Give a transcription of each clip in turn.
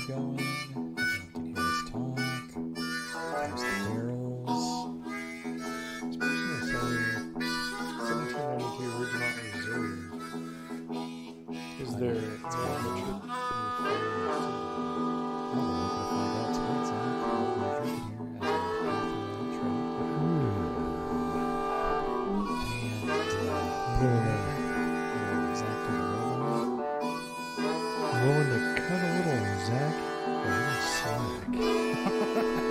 going. Everyone can hear us talk. There's the barrels. This person is selling 1792 original reserve. Is there a It's amateur? Well, we're going to find out tonight, Zach. We'll measure it here as we go through our Zach to the roll. Willing to cut a little Zach slack.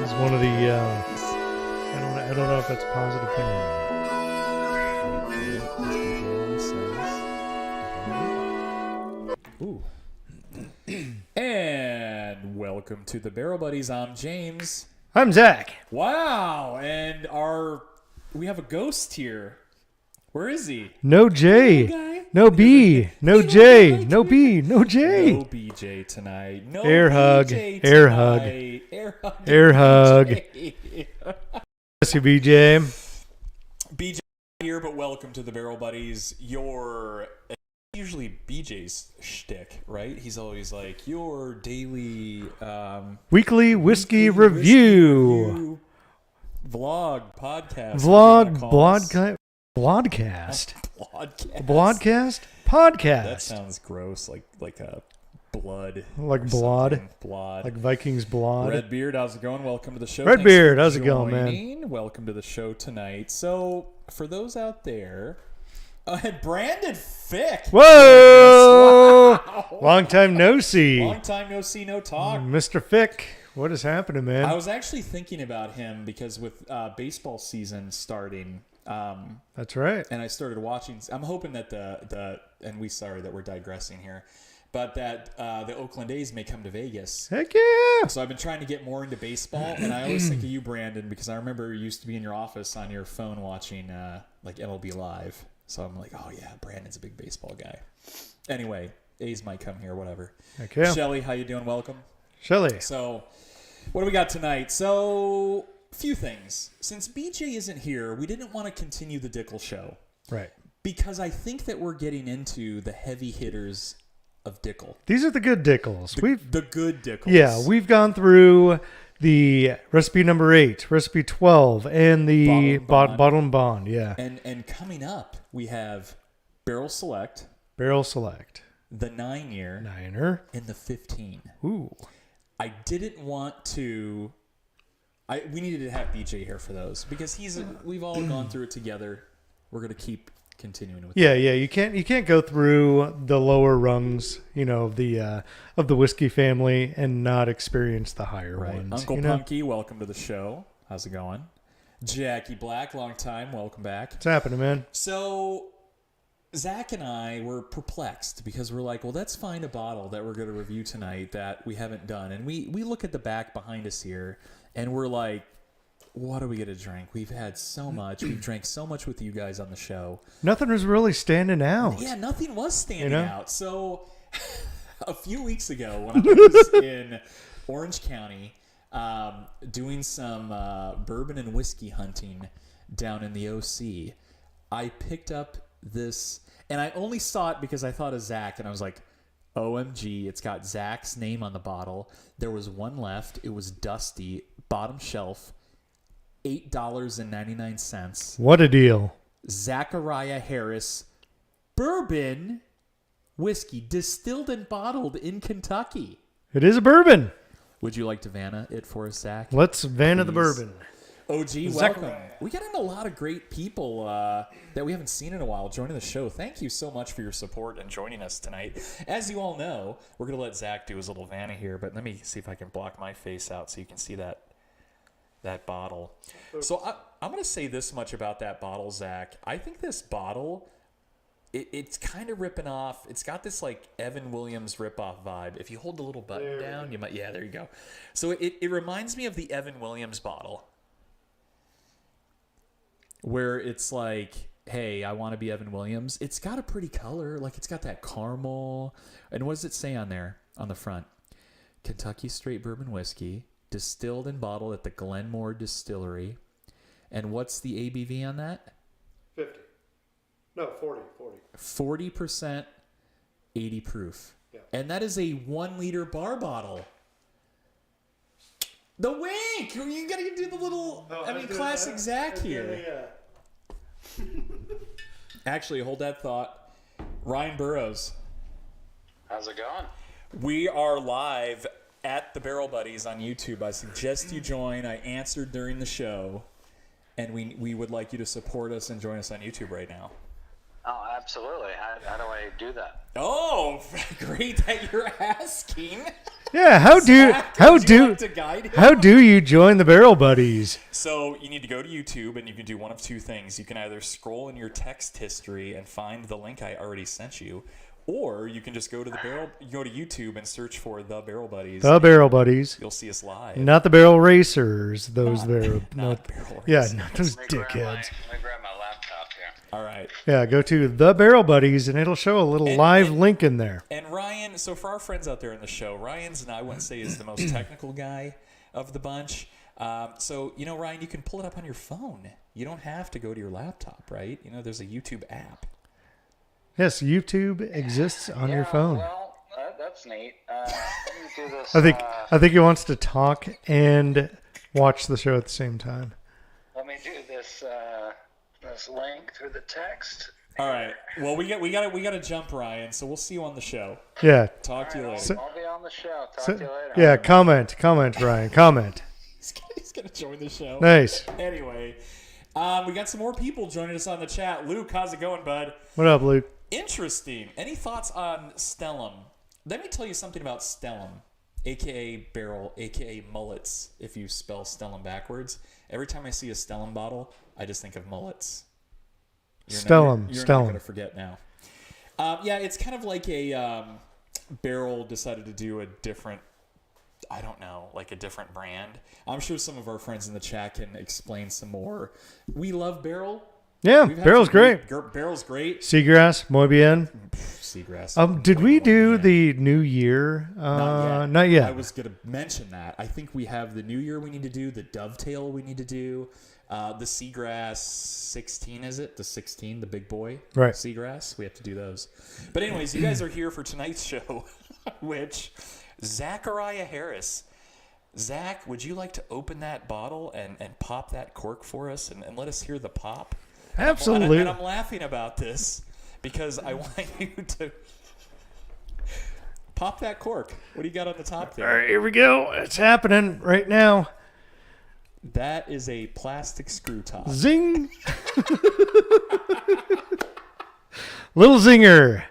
He's one of the. I don't know if that's a positive thing or not. Ooh. And welcome to the Barrel Buddies. I'm James. I'm Zach. Wow, and we have a ghost here. Where is he? No J. Guy? No B. No J. No B. No J. No BJ tonight. No Air hug. BJ Air hug. tonight. Air hug. BJ. Bless you, BJ. BJ here, but welcome to the Barrel Buddies. Usually BJ's shtick, right? He's always like your daily Weekly whiskey review. Vlog, podcast. Blodcast. Blodcast. Podcast. That sounds gross, like a blood. Like blood. Blood. Like Vikings blood. Redbeard, how's it going? Welcome to the show. Redbeard, how's it going, man? Welcome to the show tonight. So, for those out there, Brandon Fick. Whoa! Wow. Long time no see. Long time no see, no talk. Mr. Fick, what is happening, man? I was actually thinking about him because with baseball season starting, That's right. and I started watching. I'm hoping that and we sorry that we're digressing here, but that the Oakland A's may come to Vegas. Heck yeah! So I've been trying to get more into baseball, and I always think of you, Brandon, because I remember you used to be in your office on your phone watching like MLB Live. So I'm like, oh yeah, Brandon's a big baseball guy. Anyway, A's might come here, whatever. Heck yeah. Shelly, how you doing? Welcome. Shelly. So, what do we got tonight? So, a few things. Since BJ isn't here, we didn't want to continue the Dickel show. Right. Because I think that we're getting into the heavy hitters of Dickel. These are the good Dickles. The good Dickels. Yeah, we've gone through the recipe number 8, recipe 12, and the bottle and bond. Yeah. And coming up, we have Barrel Select, Barrel Select, the 9-year, Niner, and the 15. Ooh. I didn't want to. We needed to have BJ here for those because we've all gone through it together. We're gonna keep continuing with. Yeah. You can't go through the lower rungs, of the whiskey family and not experience the higher ones. Uncle Punky, welcome to the show. How's it going? Jackie Black, long time. Welcome back. What's happening, man? So, Zach and I were perplexed because we're like, well, let's find a bottle that we're going to review tonight that we haven't done. And we look at the back behind us here, and we're like, what are we going to drink? We've had so much. We've drank so much with you guys on the show. Nothing was really standing out. Yeah, nothing was standing out. So, a few weeks ago, when I was in Orange County doing some bourbon and whiskey hunting down in the OC, I picked up this, and I only saw it because I thought of Zach, and I was like, OMG, it's got Zach's name on the bottle. There was one left. It was dusty, bottom shelf, $8.99. What a deal. Zackariah Harris bourbon whiskey, distilled and bottled in Kentucky. It is a bourbon. Would you like to Vanna it for us, Zach? Let's Vanna the bourbon. OG, welcome. We got a lot of great people that we haven't seen in a while joining the show. Thank you so much for your support and joining us tonight. As you all know, we're going to let Zach do his little Vanna here, but let me see if I can block my face out so you can see that bottle. So I'm going to say this much about that bottle, Zach. I think this bottle, it's kind of ripping off. It's got this like Evan Williams ripoff vibe. If you hold the little button down, you might. Yeah, there you go. So it reminds me of the Evan Williams bottle, where it's like, hey, I want to be Evan Williams. It's got a pretty color. Like, it's got that caramel. And what does it say on there on the front? Kentucky Straight Bourbon Whiskey, distilled and bottled at the Glenmore Distillery. And what's the ABV on that? 50. No, 40. 40%, 80 proof. Yeah. And that is a 1 liter bar bottle. The wink. You gotta do the little. Classic Zach here. Actually, hold that thought. Ryan Burrows. How's it going? We are live at the Barrel Buddies on YouTube. I suggest you join. I answered during the show, and we would like you to support us and join us on YouTube right now. Oh, absolutely. How do I do that? Oh, great that you're asking. Yeah, how do you join the Barrel Buddies? So you need to go to YouTube, and you can do one of two things. You can either scroll in your text history and find the link I already sent you, or you can just go to go to YouTube and search for The Barrel Buddies. The Barrel Buddies. You'll see us live. Not the Barrel Racers. Those Barrel Racers. Yeah, not those dickheads. Let me grab my laptop here. All right. Yeah, go to The Barrel Buddies, and it'll show a little live link in there. And Ryan, so for our friends out there in the show, Ryan's, I wouldn't say is the most technical guy of the bunch. So, Ryan, you can pull it up on your phone. You don't have to go to your laptop, right? There's a YouTube app. Yes, YouTube exists on your phone. Well, that's neat. Let me do this. I think he wants to talk and watch the show at the same time. Let me do this link through the text. All right. Well, we got to jump, Ryan. So we'll see you on the show. Yeah. Talk to you later. I'll be on the show. Talk to you later. Yeah. Comment, Ryan. Comment. He's gonna join the show. Nice. Anyway, we got some more people joining us on the chat. Luke, how's it going, bud? What up, Luke? Interesting. Any thoughts on Stellum? Let me tell you something about Stellum, a.k.a. barrel, a.k.a. mullets, if you spell Stellum backwards. Every time I see a Stellum bottle, I just think of mullets. Stellum. You're not going to forget now. Yeah, it's kind of like a Barrel decided to do a different, I don't know, like a different brand. I'm sure some of our friends in the chat can explain some more. We love Barrel. Yeah, Barrel's great. Barrel's great. Seagrass, muy bien. Seagrass. Did we do the New Year? Not yet. I was going to mention that. I think we have the New Year we need to do, the Dovetail we need to do, the Seagrass 16, is it? The 16, the big boy? Right. Seagrass. We have to do those. But anyways, you guys are here for tonight's show, which Zackariah Harris. Zach, would you like to open that bottle and pop that cork for us and let us hear the pop? Absolutely. And I'm laughing about this because I want you to pop that cork. What do you got on the top there? All right, here we go. It's happening right now. That is a plastic screw top. Zing. Little zinger.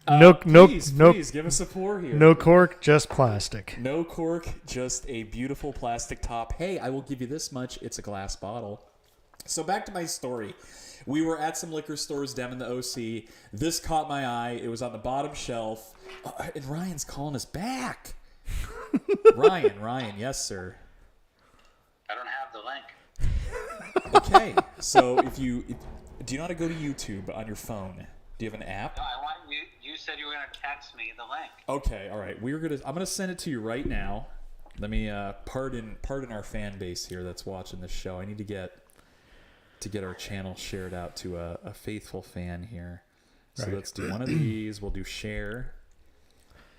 Please give us a pour here. No cork, just plastic. No cork, just a beautiful plastic top. Hey, I will give you this much. It's a glass bottle. So back to my story. We were at some liquor stores down in the OC. This caught my eye. It was on the bottom shelf. And Ryan's calling us back. Ryan, yes, sir. I don't have the link. Okay, so do you know how to go to YouTube on your phone? Do you have an app? No, I want you. You said you were going to text me the link. Okay, all right. I'm gonna send it to you right now. Let me pardon our fan base here that's watching this show. I need to get our channel shared out to a faithful fan here. So right. Let's do one of these. We'll do share,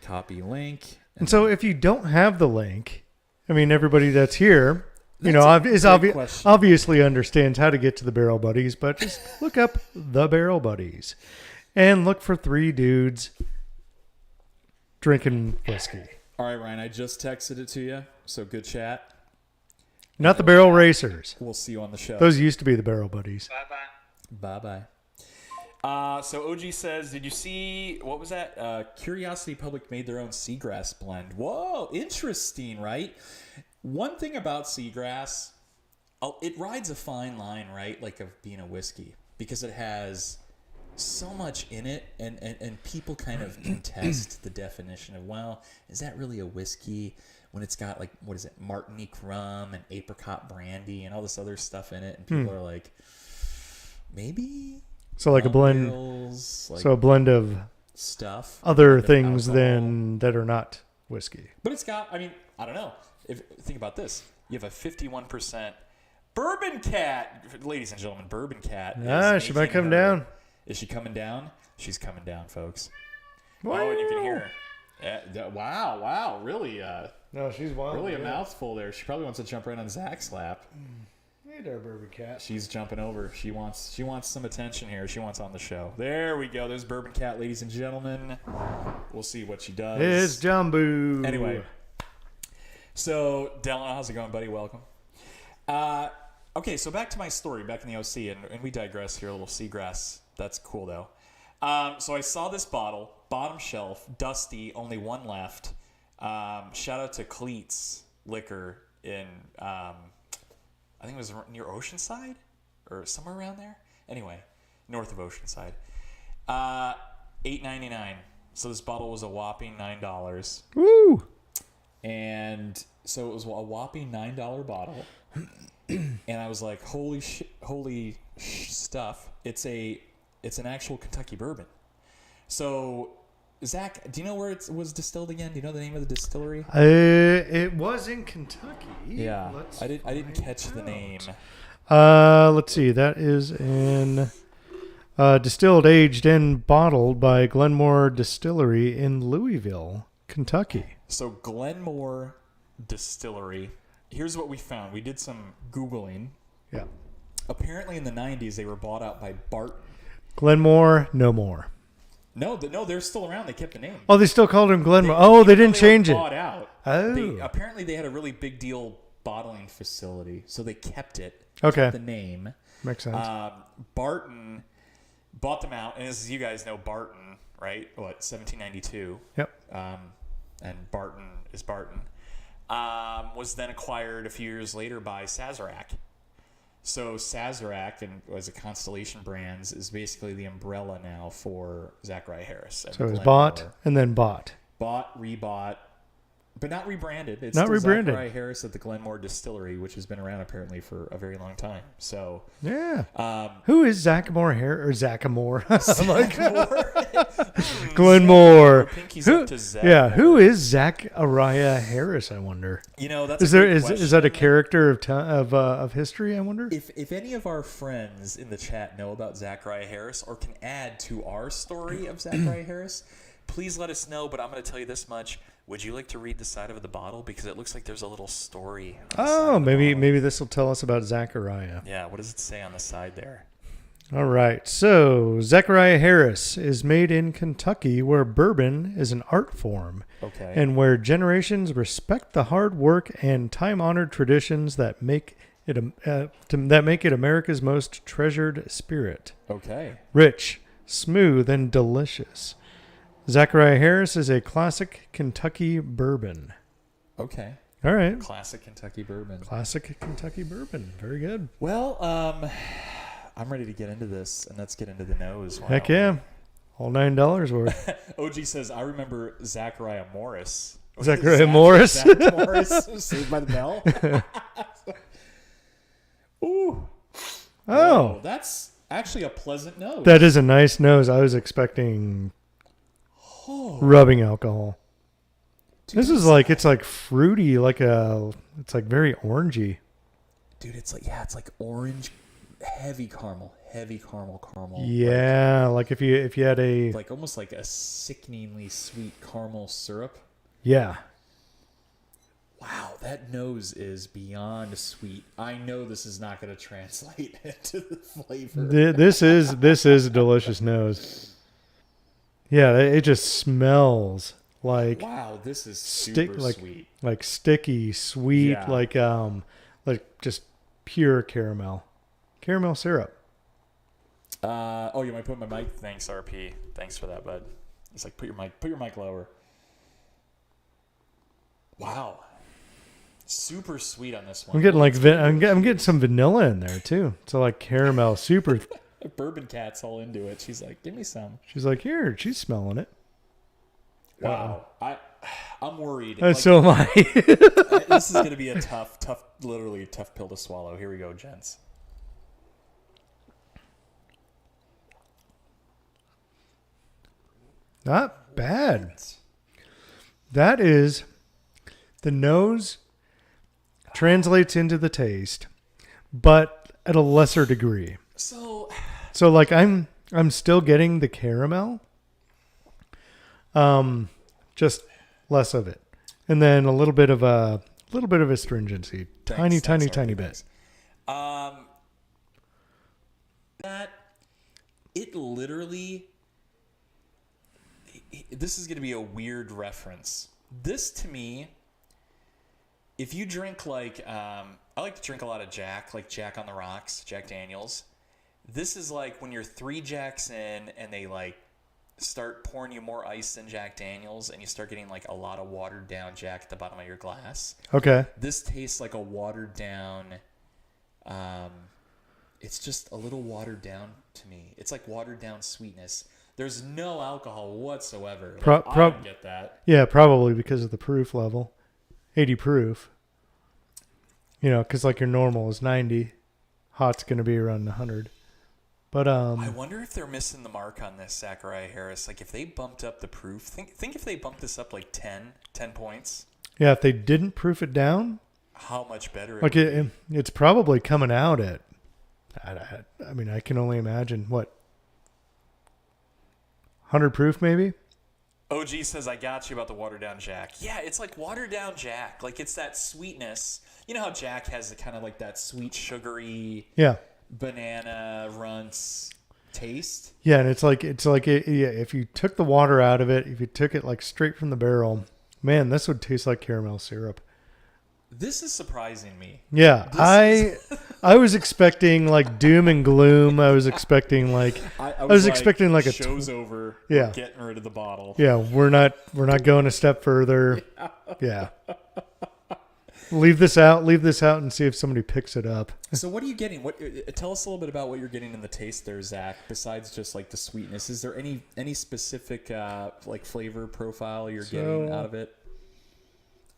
copy link. And so if you don't have the link, I mean, everybody that's here, obviously understands how to get to the Barrel Buddies, but just look up the Barrel Buddies and look for three dudes drinking whiskey. All right, Ryan, I just texted it to you. So good chat. Not the Barrel Racers. We'll see you on the show. Those used to be the Barrel Buddies. Bye-bye. So OG says, did you see, what was that? Curiosity Public made their own Seagrass blend. Whoa, interesting, right? One thing about Seagrass, it rides a fine line, right? Like of being a whiskey. Because it has so much in it, and people kind of contest the definition of, well, is that really a whiskey? When it's got, like, what is it, Martinique rum and apricot brandy and all this other stuff in it. And people are like, maybe? So like a blend. Barrels, like so a blend of stuff. Other things than that are not whiskey. But it's got, I mean, I don't know. Think about this. You have a 51% Bourbon Cat. Ladies and gentlemen, Bourbon Cat. She might come down. Is she coming down? She's coming down, folks. Wow. Oh, and you can hear her. Wow, really, No, she's wild. really a mouthful there. She probably wants to jump right on Zach's lap. Hey there, Bourbon Cat. She's jumping over. She wants some attention here. She wants on the show. There we go. There's Bourbon Cat, ladies and gentlemen. We'll see what she does. It's Jumbo. Anyway, so Dylan, how's it going, buddy? Welcome. Okay, so back to my story, back in the OC, and we digress here, a little seagrass. That's cool, though. So I saw this bottle, bottom shelf, dusty, only one left. Shout out to Cleats Liquor in, I think it was near Oceanside or somewhere around there. Anyway, north of Oceanside. $8.99. So this bottle was a whopping $9. Woo! And so it was a whopping $9 bottle. And I was like, holy stuff. It's an actual Kentucky bourbon. So, Zach, do you know where it was distilled again? Do you know the name of the distillery? It was in Kentucky. Yeah. I didn't catch the name. Let's see. That is in distilled, aged, and bottled by Glenmore Distillery in Louisville, Kentucky. So Glenmore Distillery. Here's what we found. We did some Googling. Yeah. Apparently in the 90s, they were bought out by Barton. Glenmore, no more. No, they're still around. They kept the name. Oh, they still called him Glenmore. They didn't change it. Bought out. Oh. Apparently they had a really big deal bottling facility, so they kept it. Okay. Kept the name. Makes sense. Barton bought them out, and as you guys know, Barton, right? 1792. Yep. And Barton is Barton. Was then acquired a few years later by Sazerac. So Sazerac, and as a Constellation Brands, is basically the umbrella now for Zackariah Harris. So it was bought and then bought. Bought, rebought, but not rebranded. It's not still rebranded. Zackariah Harris at the Glenmore Distillery, which has been around apparently for a very long time. So yeah. Who is Zackamore Harris or Zackamore? Zackamore. Glenmore. Pinky's up to Zach. Yeah. Who is Zackariah Harris? I wonder. You know, that's is that a character of history? I wonder. If any of our friends in the chat know about Zackariah Harris or can add to our story of Zackariah Harris, please let us know. But I'm going to tell you this much. Would you like to read the side of the bottle? Because it looks like there's a little story. Oh, maybe this will tell us about Zackariah. Yeah, what does it say on the side there? All right. So, Zackariah Harris is made in Kentucky, where bourbon is an art form. Okay. And where generations respect the hard work and time-honored traditions that make it America's most treasured spirit. Okay. Rich, smooth, and delicious. Zackariah Harris is a classic Kentucky bourbon. Okay. All right. Classic Kentucky bourbon. Classic Kentucky bourbon. Very good. Well, I'm ready to get into this, and let's get into the nose. Heck yeah. All $9 worth. OG says, I remember Zackariah Morris. Zackariah Morris? Zach Morris. Saved by the Bell. Ooh. Oh. Whoa, that's actually a pleasant nose. That is a nice nose. I was expecting rubbing alcohol. Dude, this is like, it's like fruity, it's like very orangey. Dude, it's like orange, heavy caramel. Yeah, like if you had a... Like almost like a sickeningly sweet caramel syrup. Yeah. Wow, that nose is beyond sweet. I know this is not going to translate into the flavor. This is a delicious nose. Yeah, it just smells like... Wow, this is super sweet. Like sticky, sweet, yeah. like just pure caramel. Caramel syrup. You might put my mic. Thanks, RP. Thanks for that, bud. It's like put your mic lower. Wow. Super sweet on this one. I'm getting I'm getting some vanilla in there too. So like caramel, super. Bourbon Cat's all into it. She's like, give me some. She's like, here. She's smelling it. Wow. I'm worried. So am I. This is going to be a tough, literally a tough pill to swallow. Here we go, gents. Not bad. That is, the nose translates into the taste, but at a lesser degree. So like I'm still getting the caramel. Just less of it, and then a little bit of astringency, tiny bit. That it literally. This is going to be a weird reference. This to me, if you drink like, I like to drink a lot of Jack, like Jack on the Rocks, Jack Daniels. This is like when you're 3 Jacks in and they like start pouring you more ice than Jack Daniels and you start getting like a lot of watered down Jack at the bottom of your glass. Okay. This tastes like a watered down, it's just a little watered down to me. It's like watered down sweetness. There's no alcohol whatsoever. Like, I don't get that. Yeah, probably because of the proof level. 80 proof. You know, because like your normal is 90. Hot's going to be around 100. But I wonder if they're missing the mark on this, Zackariah Harris. Like if they bumped up the proof, think if they bumped this up like 10 points. Yeah, if they didn't proof it down. How much better like it's probably coming out at, I mean, I can only imagine, what, 100 proof maybe? OG says, I got you about the watered down Jack. Yeah, it's like watered down Jack. Like it's that sweetness. You know how Jack has the kind of like that sweet, sugary banana runts taste? Yeah, and it's like if you took the water out of it, if you took it like straight from the barrel, man, this would taste like caramel syrup. This is surprising me. Yeah, I was expecting like doom and gloom. I was expecting like I was expecting like a show's over. Yeah, we're getting rid of the bottle. Yeah, we're not going a step further. Yeah. Leave this out and see if somebody picks it up. So what are you getting? Tell us a little bit about what you're getting in the taste there, Zach, besides just like the sweetness. Is there any specific like flavor profile you're getting out of it?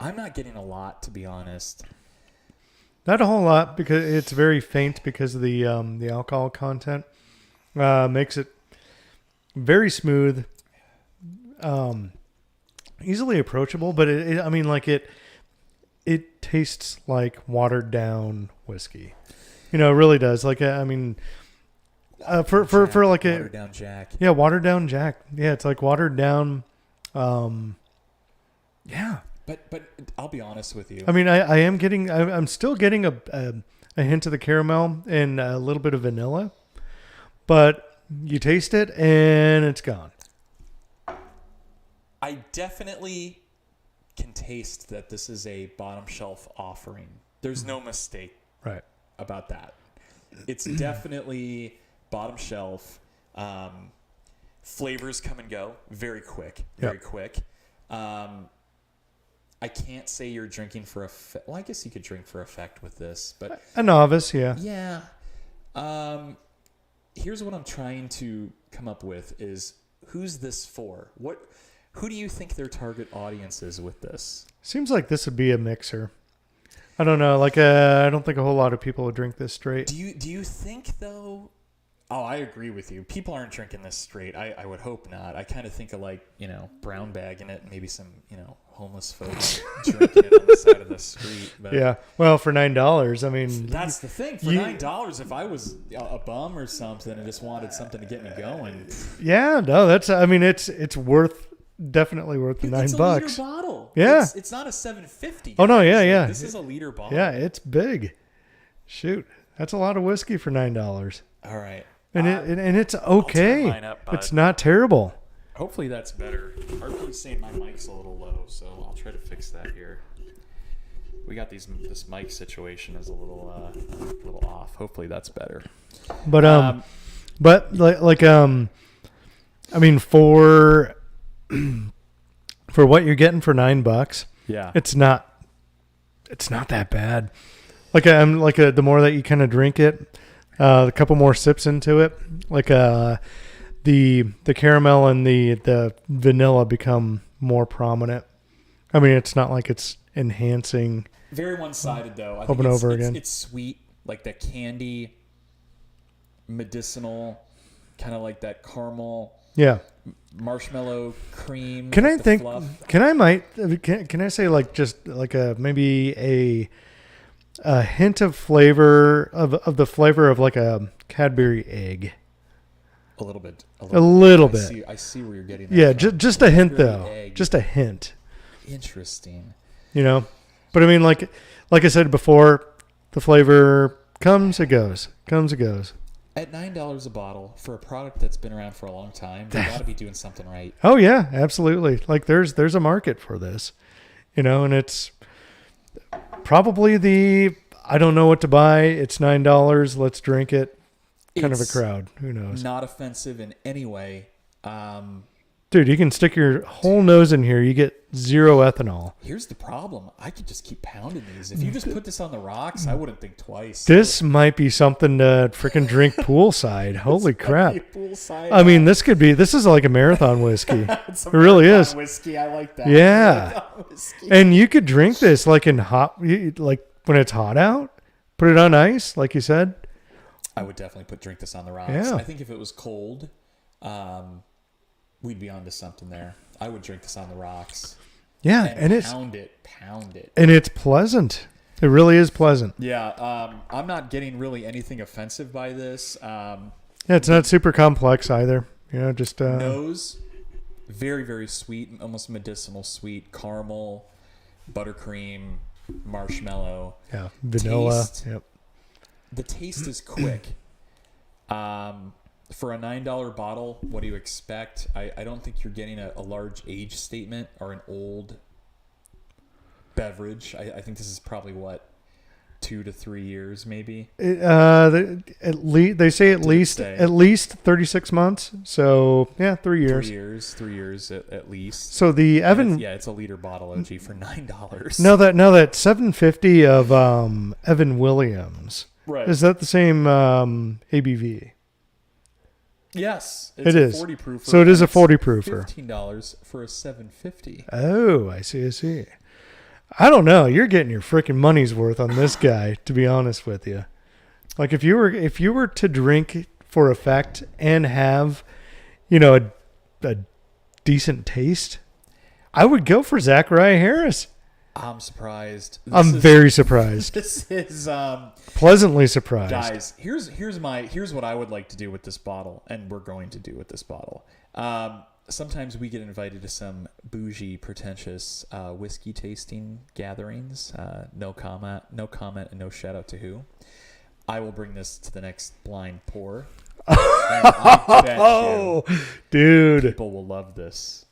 I'm not getting a lot, to be honest. Not a whole lot because it's very faint because of the alcohol content. Makes it very smooth, easily approachable, but it tastes like watered down whiskey. You know, it really does. Like for like watered down Jack. Yeah, watered down Jack. Yeah, it's like watered down. Yeah. But I'll be honest with you. I mean, I'm still getting a hint of the caramel and a little bit of vanilla, but you taste it and it's gone. I definitely can taste that this is a bottom shelf offering. There's no mistake about that. It's definitely bottom shelf. Flavors come and go very quick. I can't say you're drinking for effect. Well, I guess you could drink for effect with this, but a novice, yeah. Yeah. Here's what I'm trying to come up with is who's this for? Who do you think their target audience is with this? Seems like this would be a mixer. I don't know. Like, I don't think a whole lot of people would drink this straight. Do you think though? Oh, I agree with you. People aren't drinking this straight. I would hope not. I kind of think of like, brown bagging it and maybe some, homeless folks drinking it on the side of the street. But yeah. Well, for $9, I mean. That's the thing. For $9, if I was a bum or something and just wanted something to get me going. Yeah, no, it's definitely worth the $9. It's a liter bottle. Yeah. It's not a $7.50. Oh, no, yeah. This is a liter bottle. Yeah, it's big. Shoot. That's a lot of whiskey for $9. All right. And it's okay. I'll turn mine up, bud. It's not terrible. Hopefully that's better. RP's saying my mic's a little low, so I'll try to fix that here. We got this mic situation is a little off. Hopefully that's better. But I mean for what you're getting for $9, yeah, it's not that bad. The more that you kind of drink it, a couple more sips into it, the caramel and the vanilla become more prominent. I mean, it's not like it's enhancing. Very one-sided though. I think over again. It's sweet, like that candy, medicinal, kind of like that caramel. Yeah. Marshmallow cream. Can I say like just like maybe a hint of flavor of the flavor of like a Cadbury egg? A little bit. A little bit. I see where you're getting that. Yeah, from. just a hint though. Egg. Just a hint. Interesting. You know, but I mean, like I said before, the flavor comes, it goes. Comes, it goes. At $9 a bottle for a product that's been around for a long time, they got to be doing something right. Oh yeah, absolutely. Like there's a market for this, you know, and it's probably I don't know what to buy. It's $9. Let's drink it. Kind of a crowd. Who knows? Not offensive in any way. Dude, you can stick your whole nose in here. You get 0 ethanol. Here's the problem. I could just keep pounding these. If you just put this on the rocks, I wouldn't think twice. This might be something to freaking drink poolside. Holy crap. Poolside. I mean, this is like a marathon whiskey. It really is. Whiskey. I like that. Yeah. And you could drink this like in like when it's hot out. Put it on ice, like you said. I would definitely drink this on the rocks. Yeah. I think if it was cold, we'd be onto something there. I would drink this on the rocks. Yeah, and pound it. And it's pleasant. It really is pleasant. Yeah, I'm not getting really anything offensive by this. Yeah, it's not super complex either. You know, just nose, very, very sweet, almost medicinal sweet, caramel, buttercream, marshmallow. Yeah, vanilla. Taste, yep. The taste is quick. For a $9 bottle, what do you expect? I don't think you're getting a large age statement or an old beverage. I think this is probably 2 to 3 years, maybe. They say at least 36 months. So yeah, 3 years. 3 years at least. So the Evan, it's a liter bottle, OG, for $9. No, that 750 of Evan Williams. Right. Is that the same ABV? Yes, it is. 40 proofer. So it is a 40 proofer. $15 for a 750. Oh, I see. I don't know. You're getting your freaking money's worth on this guy, to be honest with you. Like if you were to drink for effect and have, you know, a decent taste, I would go for Zackariah Harris. I'm surprised. I'm very surprised. This is pleasantly surprised. Guys, here's what I would like to do with this bottle, and we're going to do with this bottle. Sometimes we get invited to some bougie, pretentious whiskey tasting gatherings. No comment, and no shout out to who. I will bring this to the next blind pour. And I bet you dude, people will love this.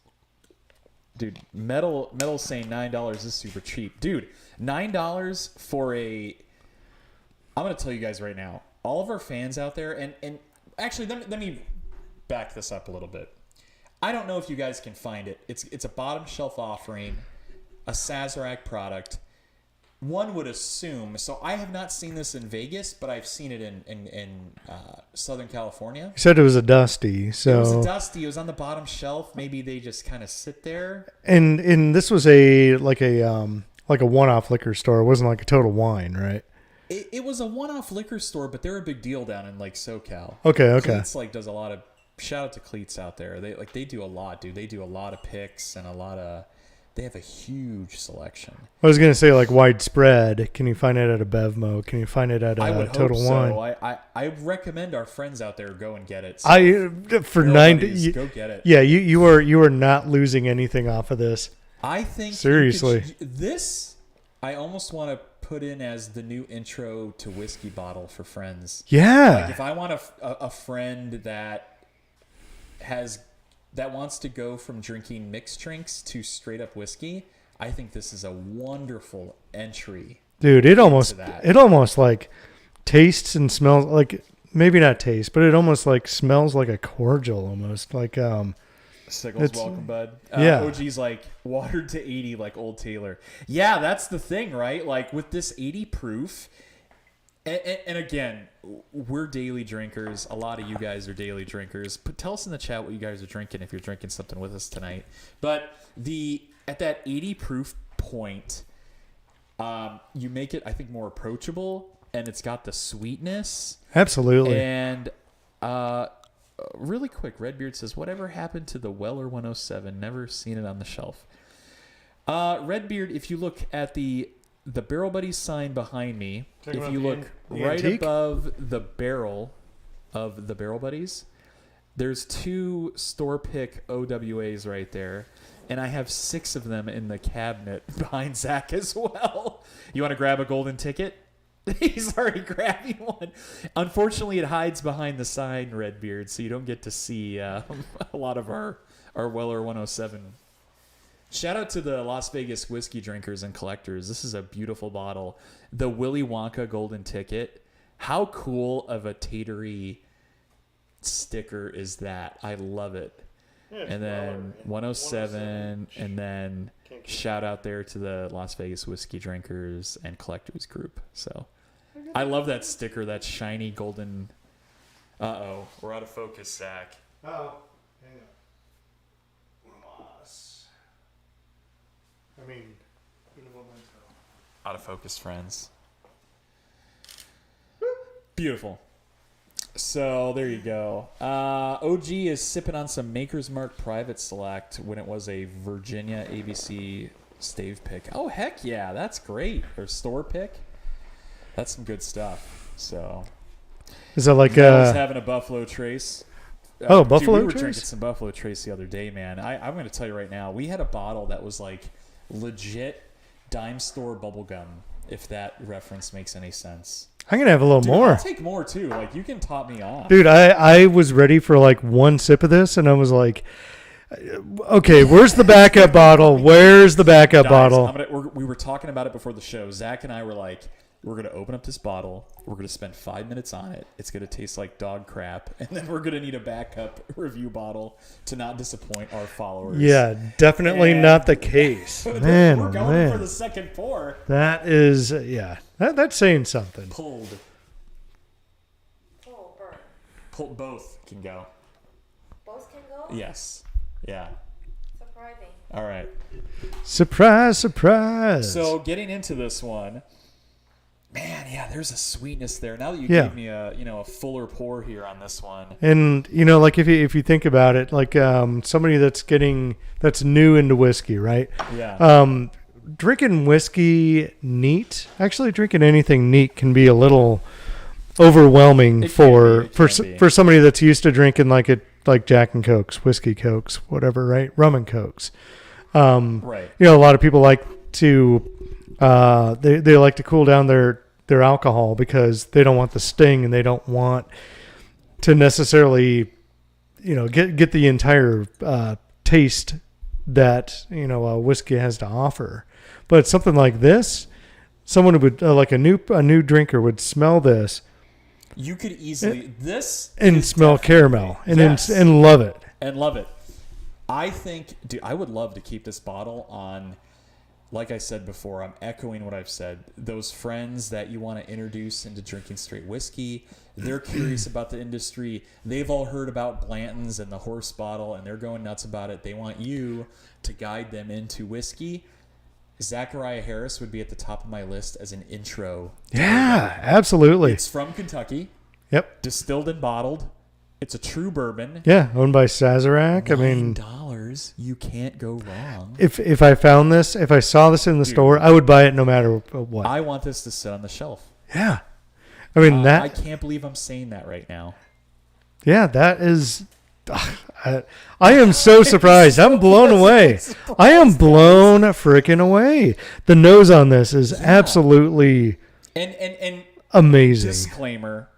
Dude, Metal saying $9 is super cheap. Dude, $9 for I'm going to tell you guys right now, all of our fans out there, and actually, let me back this up a little bit. I don't know if you guys can find it. It's a bottom shelf offering, a Sazerac product. One would assume, so I have not seen this in Vegas, but I've seen it in Southern California. You said it was a Dusty, so it was a Dusty. It was on the bottom shelf. Maybe they just kind of sit there. And this was a one-off liquor store. It wasn't like a Total Wine, right? It was a one-off liquor store, but they're a big deal down in like SoCal. Okay. Cleats does a lot of. Shout out to Cleats out there. They do a lot, dude. They do a lot of picks and a lot of. They have a huge selection. I was going to say like widespread. Can you find it at a Bevmo? Can you find it at a Total Wine? I recommend our friends out there go and get it. So for $9, go get it. Yeah, you are not losing anything off of this. I think seriously, this I almost want to put in as the new intro to whiskey bottle for friends. Yeah, like if I want a friend that wants to go from drinking mixed drinks to straight up whiskey, I think this is a wonderful entry. Dude, it almost like tastes and smells like, maybe not taste, but it almost like smells like a cordial almost. Like Siggles, welcome, bud. Yeah. OG's like watered to 80 like Old Taylor. Yeah, that's the thing, right? Like with this 80 proof, and again, we're daily drinkers. A lot of you guys are daily drinkers. But tell us in the chat what you guys are drinking if you're drinking something with us tonight. But at that 80 proof point, you make it, I think, more approachable, and it's got the sweetness. Absolutely. And really quick, Redbeard says, whatever happened to the Weller 107? Never seen it on the shelf. Redbeard, if you look at the Barrel Buddies sign behind me, if you look right above the barrel of the Barrel Buddies, there's 2 store pick OWAs right there. and I have 6 of them in the cabinet behind Zach as well. You want to grab a golden ticket? He's already grabbing one. Unfortunately, it hides behind the sign, Redbeard, so you don't get to see a lot of our Weller 107. Shout out to the Las Vegas whiskey drinkers and collectors. This is a beautiful bottle. The Willy Wonka golden ticket. How cool of a tatery sticker is that? I love it. Yeah, and then 107, and then shout out there to the Las Vegas whiskey drinkers and collectors group. So I love that sticker, that shiny golden. Uh-oh, we're out of focus, Zach. Uh-oh. Hang on. I mean, out of focus, friends. Beautiful. So there you go. OG is sipping on some Maker's Mark Private Select when it was a Virginia ABC stave pick. Oh, heck yeah. That's great. Or store pick. That's some good stuff. So is that like I was having a Buffalo Trace. Buffalo we were Trace? Drinking some Buffalo Trace the other day, man. I'm going to tell you right now. We had a bottle that was like legit dime store bubblegum, if that reference makes any sense. I'm going to have a little more. I'll take more, too. Like, you can top me off. Dude, I was ready for like one sip of this, and I was like, okay, where's the backup bottle? Where's the backup bottle? We were talking about it before the show. Zach and I were like, we're going to open up this bottle. We're going to spend 5 minutes on it. It's going to taste like dog crap. And then we're going to need a backup review bottle to not disappoint our followers. Yeah, definitely not the case. Man, we're going for the second pour. That is, that's saying something. Pulled. Both can go. Both can go? Yes. Yeah. Surprising. All right. Surprise, surprise. So getting into this one, man, yeah, there's a sweetness there. Now that you gave me a fuller pour here on this one. And like if you think about it, like somebody that's new into whiskey, right? Yeah. Drinking whiskey neat, actually drinking anything neat can be a little overwhelming for somebody that's used to drinking like Jack and Cokes, whiskey Cokes, whatever, right? Rum and Cokes. Right. A lot of people like to they like to cool down their alcohol because they don't want the sting and they don't want to necessarily get the entire taste that whiskey has to offer. But something like this, someone would like a new drinker would smell this. You could easily and smell caramel and love it. And love it. I think, dude, I would love to keep this bottle on. Like I said before, I'm echoing what I've said. Those friends that you want to introduce into drinking straight whiskey, they're curious about the industry. They've all heard about Blanton's and the horse bottle, and they're going nuts about it. They want you to guide them into whiskey. Zackariah Harris would be at the top of my list as an intro. Yeah, absolutely. It's from Kentucky. Yep. Distilled and bottled. It's a true bourbon. Yeah, owned by Sazerac. $9. You can't go wrong. If I found this, if I saw this in the store, I would buy it no matter what. I want this to sit on the shelf. Yeah. I mean, I can't believe I'm saying that right now. Yeah, that is... I am so surprised. I'm blown away. I am blown freaking away. The nose on this is absolutely and amazing. Disclaimer,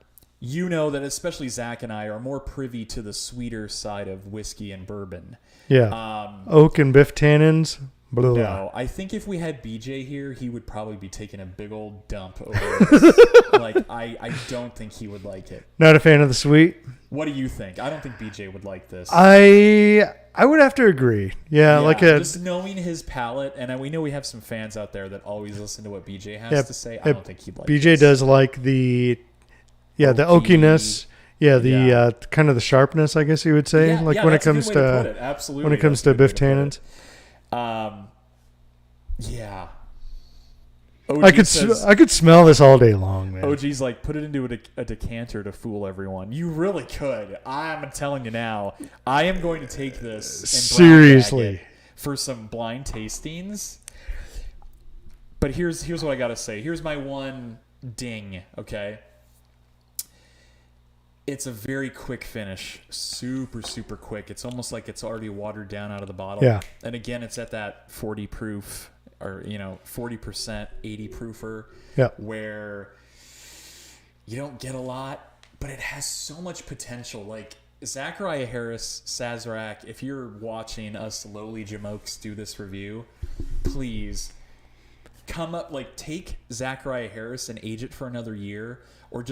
that especially Zach and I are more privy to the sweeter side of whiskey and bourbon. Yeah. Oak and biff tannins. Blah. No, I think if we had BJ here, he would probably be taking a big old dump over this. I don't think he would like it. Not a fan of the sweet? What do you think? I don't think BJ would like this. I would have to agree. Yeah, just knowing his palate, and we know we have some fans out there that always listen to what BJ has to say. I don't think he'd like BJ this. does like the oakiness. Yeah, the kind of the sharpness, I guess you would say. When it comes to biff tannins. Yeah. I could smell this all day long, man. OG's like, put it into a decanter to fool everyone. You really could. I'm telling you now. I am going to take this and seriously for some blind tastings. But here's what I gotta say. Here's my one ding. Okay. It's a very quick finish. Super, super quick. It's almost like it's already watered down out of the bottle. Yeah. And again, it's at that 40 proof or, 40%, 80 proofer. Yeah. Where you don't get a lot, but it has so much potential. Like Zackariah Harris, Sazerac, if you're watching us lowly jamokes do this review, please come up, take Zackariah Harris and age it for another year, or just